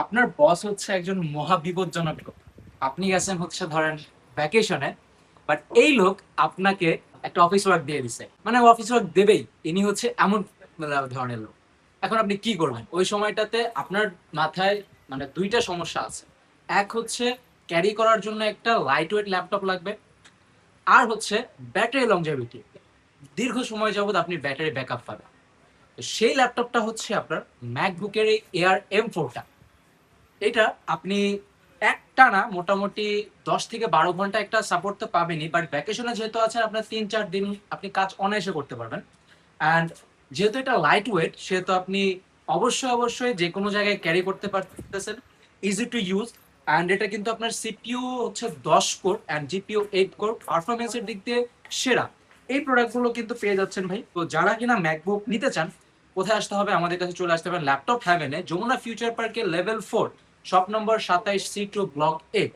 আপনার বস হচ্ছে একজন মহা বিপজ্জনক লোক। আপনি গেছেন হচ্ছে ধরেন ভ্যাকেশনে, বাট এই লোক আপনাকে একটা অফিস ওয়ার্ক দিয়ে দিছে, মানে অফিস ওয়ার্ক দেবেই, ইনি হচ্ছে এমন ধরনের লোক। এখন আপনি কি করবেন ওই সময়টাতে? আপনার মাথায় মানে দুইটা সমস্যা আছে। এক হচ্ছে ক্যারি করার জন্য একটা লাইট ওয়েট ল্যাপটপ লাগবে, আর হচ্ছে ব্যাটারি লংজেভিটি, দীর্ঘ সময় যাবত আপনি ব্যাটারি ব্যাকআপ পাবেন। তো সেই ল্যাপটপটা হচ্ছে আপনার ম্যাকবুকের এই এয়ার M4টা। এটা আপনি একটানা মোটামুটি 10 থেকে 12 ঘন্টা একটা সাপোর্ট তো পাবেনই, বাট ভ্যাকেশনে যেহেতু আছেন আপনার 3-4 দিন আপনি কাজ অনায়াসে করতে পারবেন। অ্যান্ড যেহেতু এটা লাইট ওয়েট সেহেতু আপনি অবশ্যই অবশ্যই যে কোনো জায়গায় ক্যারি করতে পারতেছেন, ইজি টু ইউজ। অ্যান্ড এটা কিন্তু আপনার সিপিইউ হচ্ছে 10 কোর অ্যান্ড জিপিইউ 8 কোর, পারফরমেন্সের দিক দিয়ে সেরা। এই প্রোডাক্টগুলো কিন্তু পেয়ে যাচ্ছেন ভাই। তো যারা কিনা ম্যাকবুক নিতে চান, কোথায় আসতে হবে? আমাদের কাছে চলে আসতে পারেন ল্যাপটপ হ্যাভেনে, যমুনা ফিউচার পার্কের level 4, shop number 27C2 block 8।